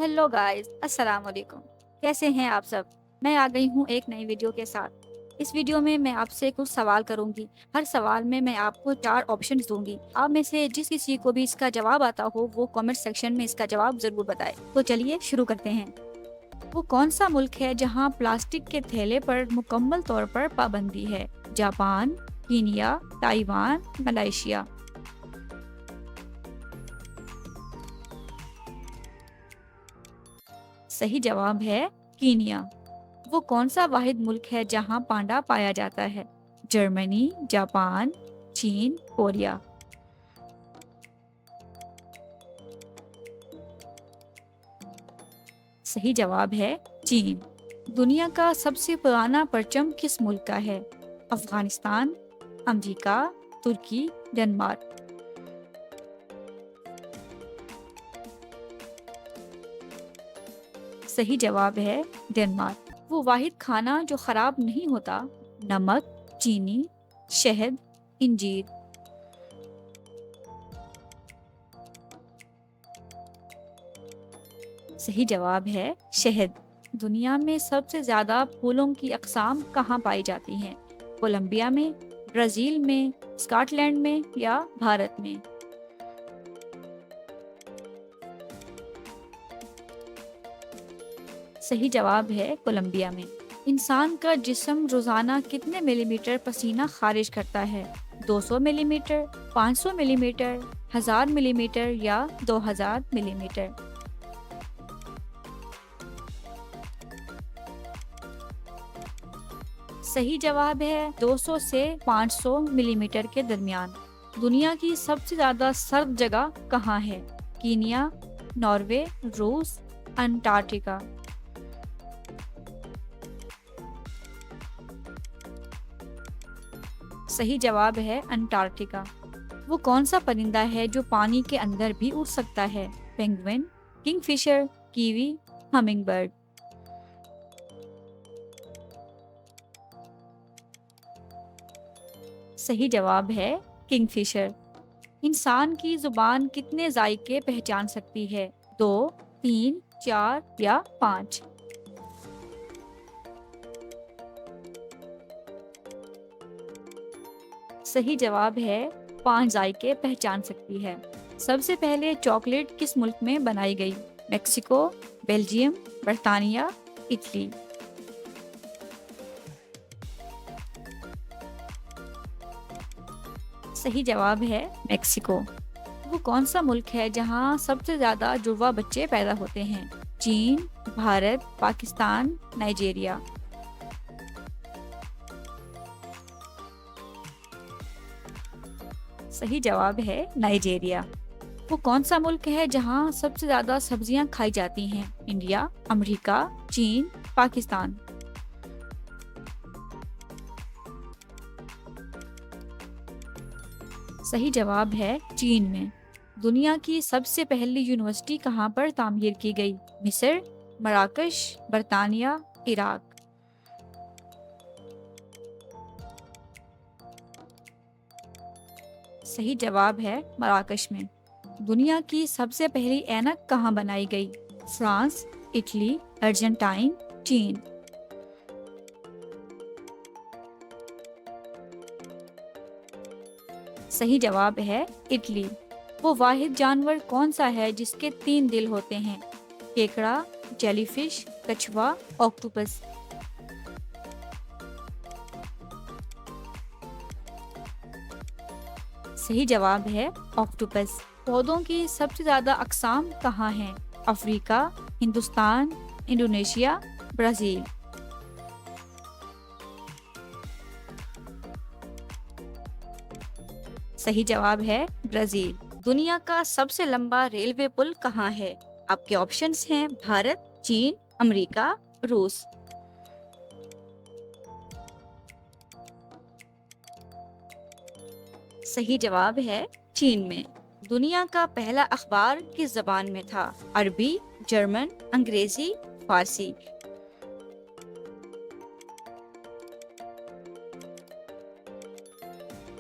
Hello guys, अस्सलाम वालेकुम। कैसे हैं आप सब? मैं आ गई हूँ एक नई वीडियो के साथ। इस वीडियो में मैं आपसे कुछ सवाल करूंगी। हर सवाल में मैं आपको 4 ऑप्शंस दूंगी। आप में से जिस किसी को भी इसका जवाब आता हो वो कमेंट सेक्शन में इसका जवाब जरूर बताए। तो चलिए शुरू करते हैं। वो कौन सा मुल्क है जहाँ प्लास्टिक के थैले पर मुकम्मल तौर पर पाबंदी है? Japan, Kenya, Taiwan, Malaysia. सही जवाब है कीनिया। वो कौन सा वाहिद मुल्क है जहां पांडा पाया जाता है? जर्मनी, जापान, चीन, कोरिया। सही जवाब है चीन। दुनिया का सबसे पुराना परचम किस मुल्क का है? अफगानिस्तान, अमेरिका, तुर्की, डेनमार्क। सही जवाब है डेनमार्क। वो वाहिद खाना जो खराब नहीं होता? नमक, चीनी, शहद, इंजीर। सही जवाब है शहद। दुनिया में सबसे ज्यादा फूलों की अकसाम कहाँ पाई जाती हैं? कोलंबिया में, ब्राजील में, स्कॉटलैंड में या भारत में। सही जवाब है कोलंबिया में। इंसान का जिस्म रोजाना कितने मिलीमीटर पसीना खारिज करता है? 200 मिलीमीटर, 500 मिलीमीटर, 1000 मिलीमीटर या 2000 मिलीमीटर। सही जवाब है 200 से 500 मिलीमीटर के दरमियान। दुनिया की सबसे ज्यादा सर्द जगह कहाँ है? कीनिया, नॉर्वे, रूस, अंटार्कटिका। सही जवाब है अंटार्कटिका। वो कौन सा परिंदा है जो पानी के अंदर भी उड़ सकता है? Penguin, Kingfisher, kiwi, hummingbird. सही जवाब है किंगफिशर। इंसान की जुबान कितने जायके पहचान सकती है? 2, 3, 4 या 5। सही जवाब है 5 जायके पहचान सकती है। सबसे पहले चॉकलेट किस मुल्क में बनाई गई? मेक्सिको, बेल्जियम, बर्तानिया, इटली। सही जवाब है मेक्सिको। वो कौन सा मुल्क है जहाँ सबसे ज्यादा जुड़वा बच्चे पैदा होते हैं? चीन, भारत, पाकिस्तान, नाइजीरिया। सही जवाब है नाइजीरिया। वो कौन सा मुल्क है जहाँ सबसे ज्यादा सब्जियां खाई जाती हैं? इंडिया, अमेरिका, चीन, पाकिस्तान। सही जवाब है चीन में। दुनिया की सबसे पहली यूनिवर्सिटी कहाँ पर तामीर की गई? मिस्र, मराकश, बर्तानिया, इराक। सही जवाब है मराकश में। दुनिया की सबसे पहली ऐनक कहाँ बनाई गई? फ्रांस, इटली, अर्जेंटाइन, चीन। सही जवाब है इटली। वो वाहिद जानवर कौन सा है जिसके 3 दिल होते हैं? केकड़ा, जेलीफिश, कछुआ, ऑक्टोपस। सही जवाब है ऑक्टोपस। पौधों की सबसे ज्यादा अकसाम कहाँ हैं? Africa, Hindustan, Indonesia, Brazil. सही जवाब है ब्राजील। दुनिया का सबसे लंबा रेलवे पुल कहाँ है? आपके ऑप्शंस हैं भारत, चीन, अमेरिका, रूस। सही जवाब है चीन में। दुनिया का पहला अखबार किस जबान में था? अरबी, जर्मन, अंग्रेजी, फारसी।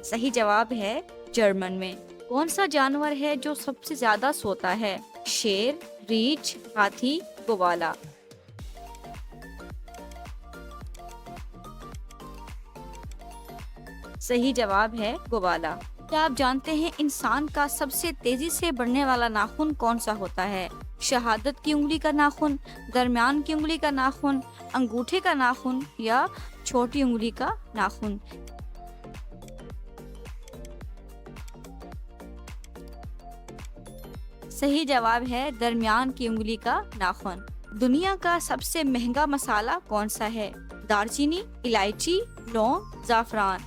सही जवाब है जर्मन में। कौन सा जानवर है जो सबसे ज्यादा सोता है? शेर, रीछ, हाथी, ग्वाला। सही जवाब है ग्वाला। क्या आप जानते हैं इंसान का सबसे तेजी से बढ़ने वाला नाखून कौन सा होता है? शहादत की उंगली का नाखून, दरमियान की उंगली का नाखून, अंगूठे का नाखून या छोटी उंगली का नाखून? सही जवाब है दरमियान की उंगली का नाखून। दुनिया का सबसे महंगा मसाला कौन सा है? दालचीनी, इलायची, लौंग, जाफरान।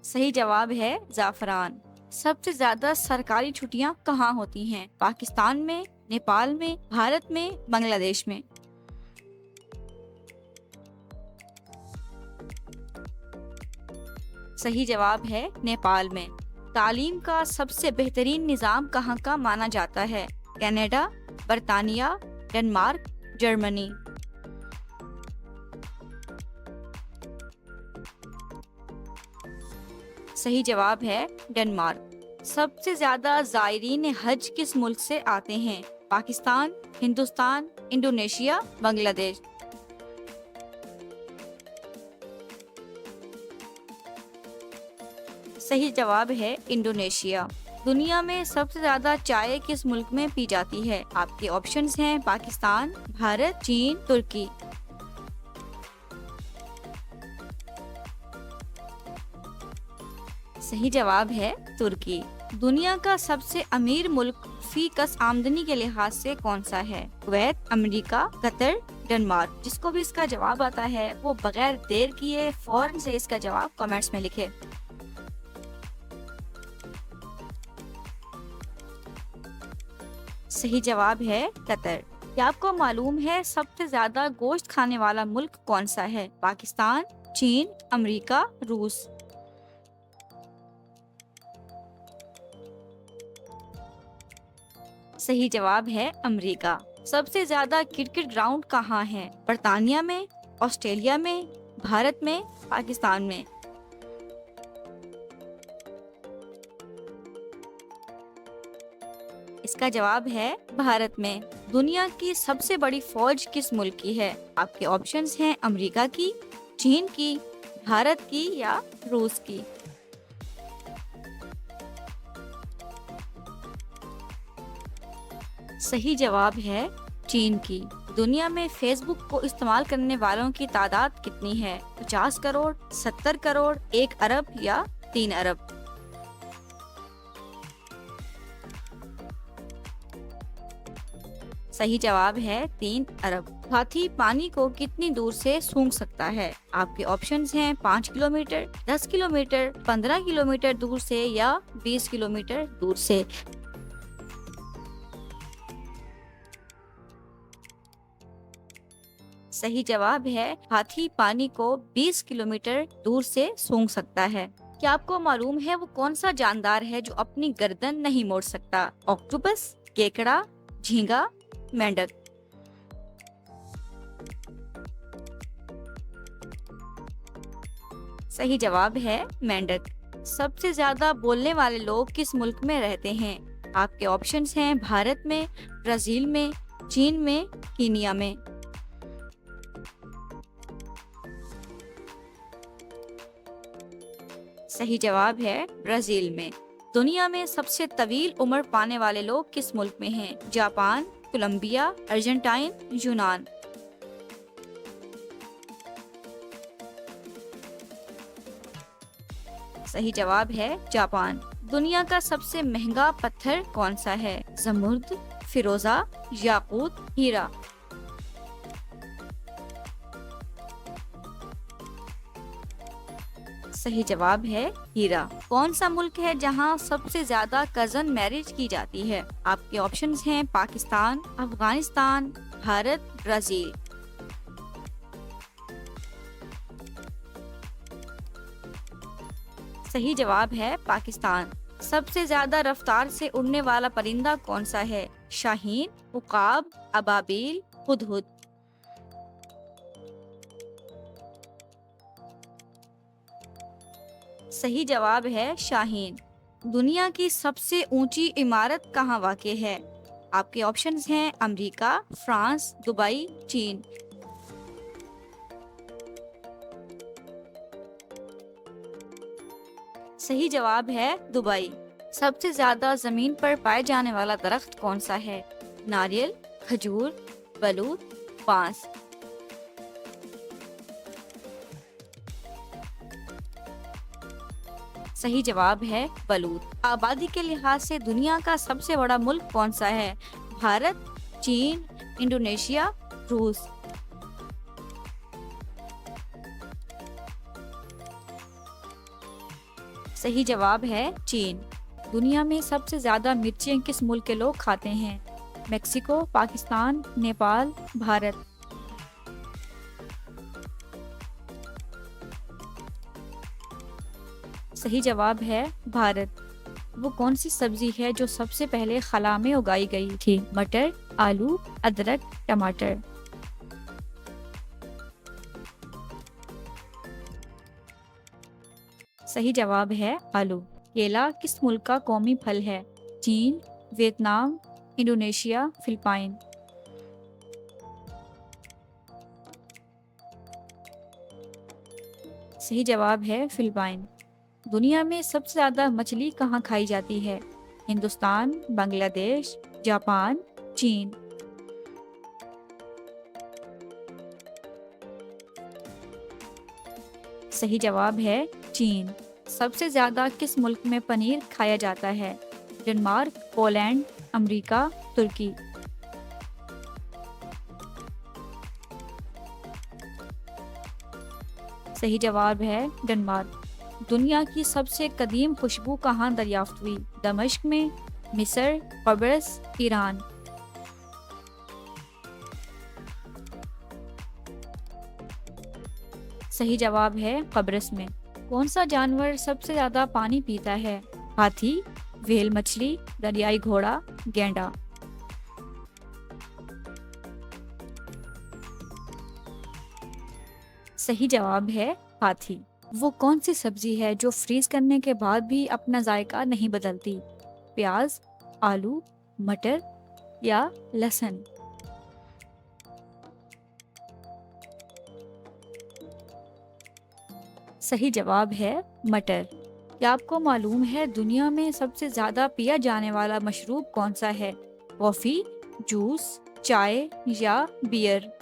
सही जवाब है जाफरान। सबसे ज्यादा सरकारी छुट्टियां कहाँ होती हैं? पाकिस्तान में, नेपाल में, भारत में, बांग्लादेश में? सही जवाब है नेपाल में। तालीम का सबसे बेहतरीन निज़ाम कहाँ का माना जाता है? कनाडा, बर्तानिया, डेनमार्क, जर्मनी? सही जवाब है डेनमार्क। सबसे ज्यादा जायरीन हज किस मुल्क से आते हैं? पाकिस्तान, हिंदुस्तान, इंडोनेशिया, बांग्लादेश? सही जवाब है इंडोनेशिया। दुनिया में सबसे ज्यादा चाय किस मुल्क में पी जाती है? आपके ऑप्शंस हैं पाकिस्तान, भारत, चीन, तुर्की। सही जवाब है तुर्की। दुनिया का सबसे अमीर मुल्क फीकस आमदनी के लिहाज से कौन सा है? Kuwait, America, Qatar, Denmark? जिसको भी इसका जवाब आता है वो बगैर देर किए फौरन से इसका जवाब कमेंट्स में लिखे। सही जवाब है कतर। क्या आपको मालूम है सबसे ज्यादा गोश्त खाने वाला मुल्क कौन सा है? पाकिस्तान, चीन, अमेरिका, रूस? सही जवाब है अमेरिका। सबसे ज्यादा क्रिकेट ग्राउंड कहाँ है? बर्तानिया में, ऑस्ट्रेलिया में, भारत में, पाकिस्तान में? इसका जवाब है भारत में। दुनिया की सबसे बड़ी फौज किस मुल्क की है? आपके ऑप्शंस हैं अमेरिका की, चीन की, भारत की या रूस की? सही जवाब है चीन की। दुनिया में फेसबुक को इस्तेमाल करने वालों की तादाद कितनी है? 50 करोड़, 70 करोड़, 1 अरब या 3 अरब? सही जवाब है 3 अरब। हाथी पानी को कितनी दूर से सूंघ सकता है? आपके ऑप्शंस हैं 5 किलोमीटर, 10 किलोमीटर, 15 किलोमीटर दूर से या 20 किलोमीटर दूर से? सही जवाब है हाथी पानी को 20 किलोमीटर दूर से सूंघ सकता है। क्या आपको मालूम है वो कौन सा जानदार है जो अपनी गर्दन नहीं मोड़ सकता? ऑक्टोपस, केकड़ा, झींगा, मेंढक? सही जवाब है मेंढक। सबसे ज्यादा बोलने वाले लोग किस मुल्क में रहते हैं? आपके ऑप्शंस हैं भारत में, ब्राजील में, चीन में, कीनिया में? सही जवाब है ब्राजील में। दुनिया में सबसे तवील उम्र पाने वाले लोग किस मुल्क में हैं? जापान, कोलंबिया, अर्जेंटाइन, यूनान? सही जवाब है जापान। दुनिया का सबसे महंगा पत्थर कौन सा है? जमुर्द, फिरोजा, याकूत, हीरा? सही जवाब है हीरा। कौन सा मुल्क है जहां सबसे ज्यादा कजन मैरिज की जाती है? आपके ऑप्शंस हैं पाकिस्तान, अफगानिस्तान, भारत, ब्राजील? सही जवाब है पाकिस्तान। सबसे ज्यादा रफ्तार से उड़ने वाला परिंदा कौन सा है? शाहीन, उकाब, अबाबील, हुदहुद? सही जवाब है शाहीन। दुनिया की सबसे ऊंची इमारत कहाँ वाक़ है? आपके ऑप्शंस हैं अमेरिका, फ्रांस, दुबई, चीन। सही जवाब है दुबई। सबसे ज्यादा जमीन पर पाए जाने वाला दरख्त कौन सा है? नारियल, खजूर, बलूत, बांस। सही जवाब है बलूत। आबादी के लिहाज से दुनिया का सबसे बड़ा मुल्क कौन सा है? भारत, चीन, इंडोनेशिया, रूस। सही जवाब है चीन। दुनिया में सबसे ज्यादा मिर्चें किस मुल्क के लोग खाते हैं? मेक्सिको, पाकिस्तान, नेपाल, भारत। सही जवाब है भारत। वो कौन सी सब्जी है जो सबसे पहले खला में उगाई गई थी? मटर, आलू, अदरक, टमाटर। सही जवाब है आलू। केला किस मुल्क का कौमी फल है? चीन, वियतनाम, इंडोनेशिया, फिलिपाइन। सही जवाब है फिलिपाइन। दुनिया में सबसे ज्यादा मछली कहाँ खाई जाती है? हिंदुस्तान, बांग्लादेश, जापान, चीन। सही जवाब है चीन। सबसे ज्यादा किस मुल्क में पनीर खाया जाता है? डेनमार्क, पोलैंड, अमेरिका, तुर्की। सही जवाब है डेनमार्क। दुनिया की सबसे कदीम खुशबू कहाँ दरियाफ्त हुई? दमिश्क में, मिस्र, कब्रस, ईरान। सही जवाब है कब्रस में। कौन सा जानवर सबसे ज्यादा पानी पीता है? हाथी, व्हेल मछली, दरियाई घोड़ा, गैंडा। सही जवाब है हाथी। वो कौन सी सब्जी है जो फ्रीज करने के बाद भी अपना जायका नहीं बदलती? प्याज, आलू, मटर या लहसुन। सही जवाब है मटर। क्या आपको मालूम है दुनिया में सबसे ज्यादा पिया जाने वाला मशरूब कौन सा है? कॉफी, जूस, चाय या बियर।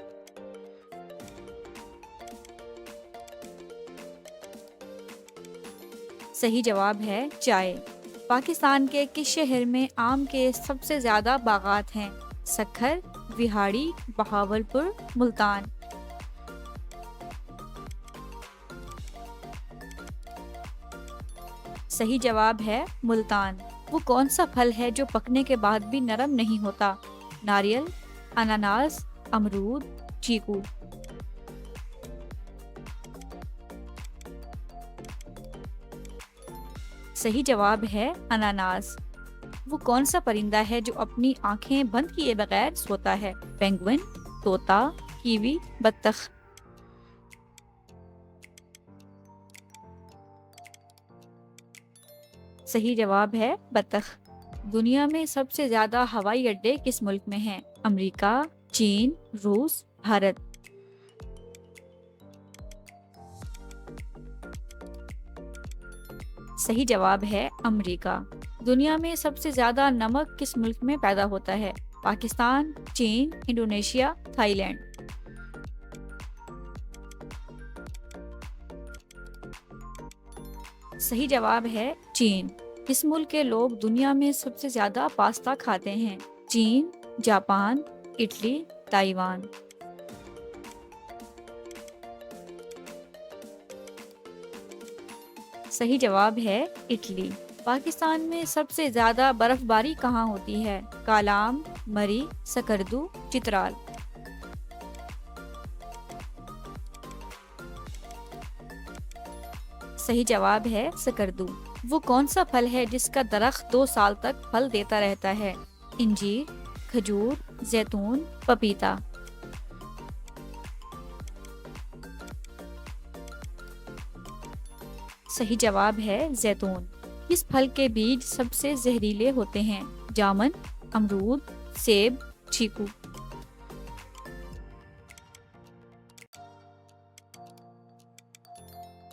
सही जवाब है चाय। पाकिस्तान के किस शहर में आम के सबसे ज्यादा बागात हैं? सक्खर, विहाड़ी, बहावलपुर, मुल्तान। सही जवाब है मुल्तान। वो कौन सा फल है जो पकने के बाद भी नरम नहीं होता? नारियल, अनानास, अमरूद, चीकू। सही जवाब है अनानास। वो कौन सा परिंदा है जो अपनी आंखें बंद किए बगैर सोता है? पेंगुइन, तोता, कीवी, बत्तख। सही जवाब है बत्तख। दुनिया में सबसे ज्यादा हवाई अड्डे किस मुल्क में हैं? अमेरिका, चीन, रूस, भारत। सही जवाब है अमेरिका। दुनिया में सबसे ज्यादा नमक किस मुल्क में पैदा होता है? पाकिस्तान, चीन, इंडोनेशिया, थाईलैंड। सही जवाब है चीन। किस मुल्क के लोग दुनिया में सबसे ज्यादा पास्ता खाते हैं? चीन, जापान, इटली, ताइवान। सही जवाब है इटली। पाकिस्तान में सबसे ज्यादा बर्फबारी कहाँ होती है? कालाम, मरी, सकरदू, चित्राल। सही जवाब है सकरदू। वो कौन सा फल है जिसका दरख्त 2 साल तक फल देता रहता है? इंजीर, खजूर, जैतून, पपीता। सही जवाब है जैतून। किस फल के बीज सबसे जहरीले होते हैं? जामुन, अमरूद, सेब, चीकू।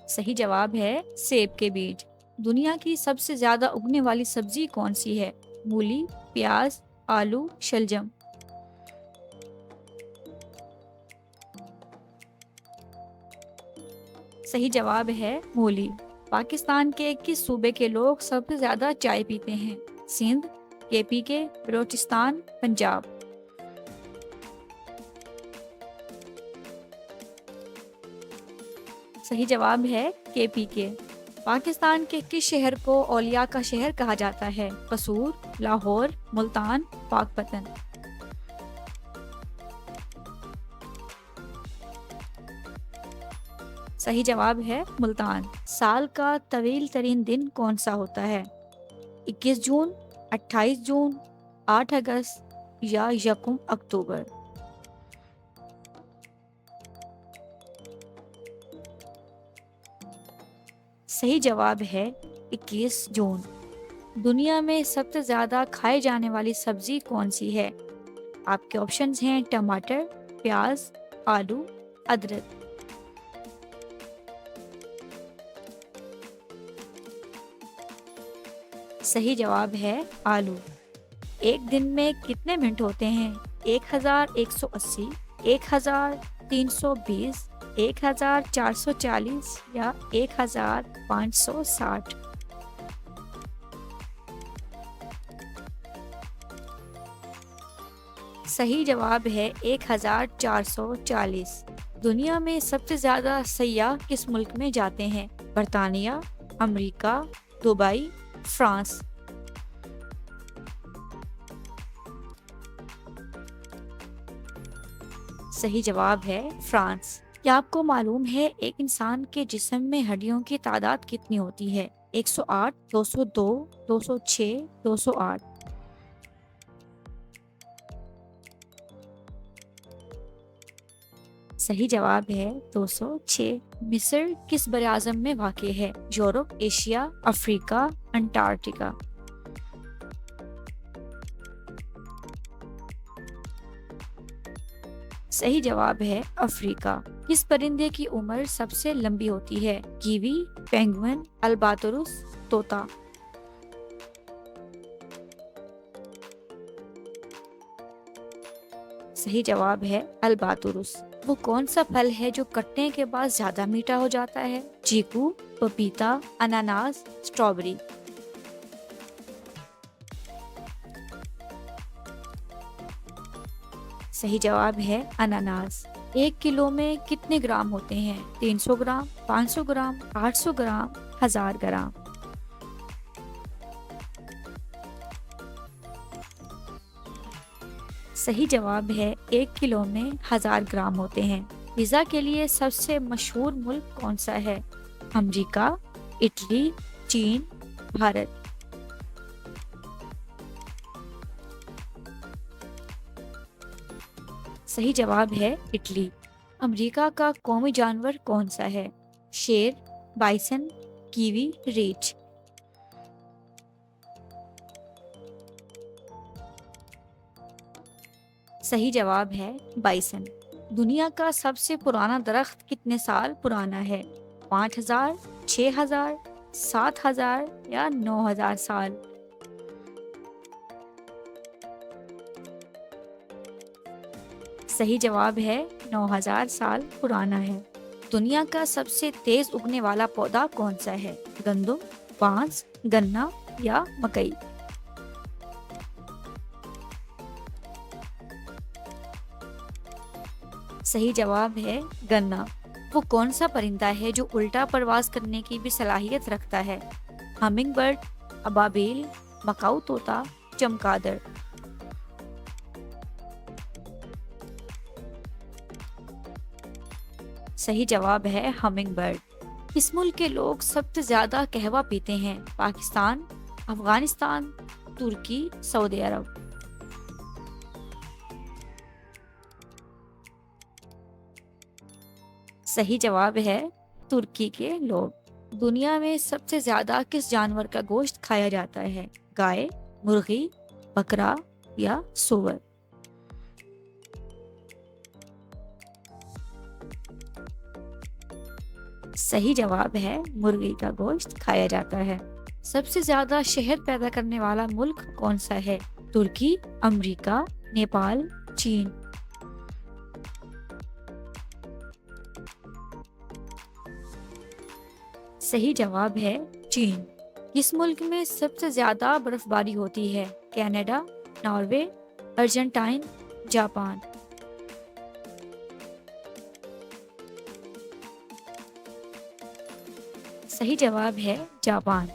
सही जवाब है सेब के बीज। दुनिया की सबसे ज्यादा उगने वाली सब्जी कौन सी है? मूली, प्याज, आलू, शलजम। सही जवाब है मूली। पाकिस्तान के किस सूबे के लोग सबसे ज्यादा चाय पीते हैं? सिंध, केपी के, बलोचिस्तान, पंजाब। सही जवाब है केपी के। पाकिस्तान के किस शहर को औलिया का शहर कहा जाता है? कसूर, लाहौर, मुल्तान, पाकपतन। सही जवाब है मुल्तान। साल का तवील तरीन दिन कौन सा होता है? 21 जून, 28 जून, 8 अगस्त या यकम अक्टूबर। सही जवाब है 21 जून। दुनिया में सबसे ज्यादा खाए जाने वाली सब्जी कौन सी है? आपके ऑप्शंस हैं टमाटर, प्याज, आलू, अदरक। सही जवाब है आलू। एक दिन में कितने मिनट होते हैं? 1180, 1320, 1440 या 1560। सही जवाब है 1440। दुनिया में सबसे ज्यादा सयाह किस मुल्क में जाते हैं? बर्तानिया, अमेरिका, दुबई, फ्रांस। सही जवाब है फ्रांस। क्या आपको मालूम है एक इंसान के जिस्म में हड्डियों की तादाद कितनी होती है? 108, 202, 206, 208। सही जवाब है 206। मिस्र किस बरआज़म में वाक़ई है? Europe, Asia, Africa, Antarctica. सही जवाब है अफ्रीका। किस परिंदे की उम्र सबसे लंबी होती है? कीवी, पेंगुइन, अल्बातोरुस, तोता। सही जवाब है अल्बातोरुस। वो कौन सा फल है जो कटने के बाद ज्यादा मीठा हो जाता है? चीकू, पपीता, अनानास, स्ट्रॉबेरी। सही जवाब है अनानास। 1 किलो में कितने ग्राम होते हैं? 300 ग्राम, 500 ग्राम, 800 ग्राम, 1000 ग्राम। सही जवाब है 1 किलो में 1000 ग्राम होते हैं। पिज्जा के लिए सबसे मशहूर मुल्क कौन सा है? अमेरिका, इटली, चीन, भारत। सही जवाब है इटली। अमेरिका का कौमी जानवर कौन सा है? शेर, बाइसन, कीवी, रीछ। सही जवाब है बाइसन। दुनिया का सबसे पुराना दरख्त कितने साल पुराना है? 5000, 6000, 7000 या 9000 साल। सही जवाब है 9000 साल पुराना है। दुनिया का सबसे तेज उगने वाला पौधा कौन सा है? गंदम, बांस, गन्ना या मकई। सही जवाब है गन्ना। वो कौन सा परिंदा है जो उल्टा परवाज करने की भी सलाहियत रखता है? हमिंग बर्ड, अबाबील, मकाऊ तोता, चमगादड़। सही जवाब है हमिंग बर्ड। किस मुल्क के लोग सबसे ज्यादा कहवा पीते हैं? पाकिस्तान, अफगानिस्तान, तुर्की, सऊदी अरब। सही जवाब है तुर्की के लोग। दुनिया में सबसे ज्यादा किस जानवर का गोश्त खाया जाता है? गाय, मुर्गी, बकरा या सूअर? सही जवाब है, मुर्गी का गोश्त खाया जाता है। सबसे ज्यादा शहद पैदा करने वाला मुल्क कौन सा है? तुर्की, अमेरिका, नेपाल, चीन? सही जवाब है चीन। किस मुल्क में सबसे ज्यादा बर्फबारी होती है? Canada, Norway, Argentine, Japan? सही जवाब है जापान।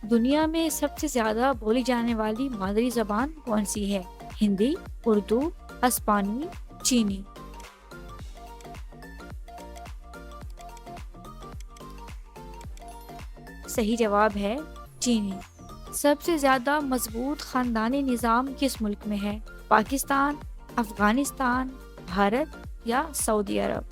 दुनिया में सबसे ज्यादा बोली जाने वाली मादरी जबान कौन सी है? हिंदी, उर्दू, हिस्पानी, चीनी? सही जवाब है चीनी। सबसे ज्यादा मजबूत खानदानी निज़ाम किस मुल्क में है? पाकिस्तान, अफगानिस्तान, भारत या सऊदी अरब?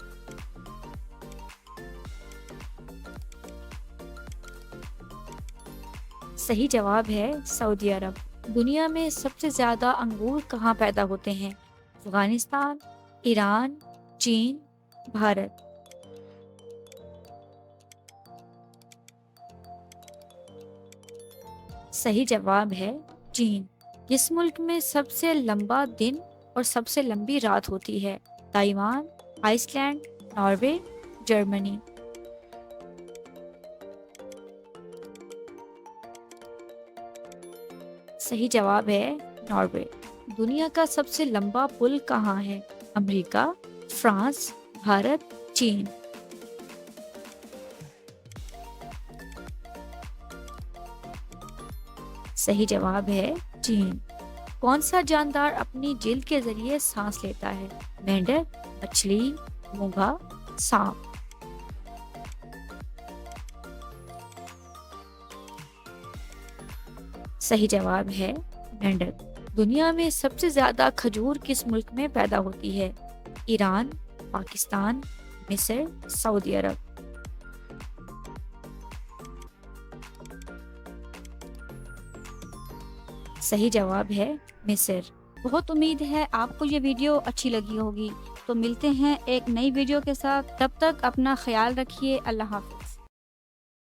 सही जवाब है सऊदी अरब। दुनिया में सबसे ज्यादा अंगूर कहाँ पैदा होते हैं? अफगानिस्तान, ईरान, चीन, भारत? सही जवाब है चीन। किस मुल्क में सबसे लंबा दिन और सबसे लंबी रात होती है? Taiwan, Iceland, Norway, Germany? सही जवाब है नॉर्वे। दुनिया का सबसे लंबा पुल कहाँ है? अमेरिका, फ्रांस, भारत, चीन? सही जवाब है चीन। कौन सा जानदार अपनी जील के जरिए सांस लेता है? मेंढक, मछली, मूंगा, सांप? सही जवाब है मेंढक। दुनिया में सबसे ज्यादा खजूर किस मुल्क में पैदा होती है? ईरान, पाकिस्तान, मिस्र, सऊदी अरब? सही जवाब है मिस्र। बहुत उम्मीद है आपको ये वीडियो अच्छी लगी होगी। तो मिलते हैं एक नई वीडियो के साथ। तब तक अपना ख्याल रखिए। अल्लाह हाफ़िज़।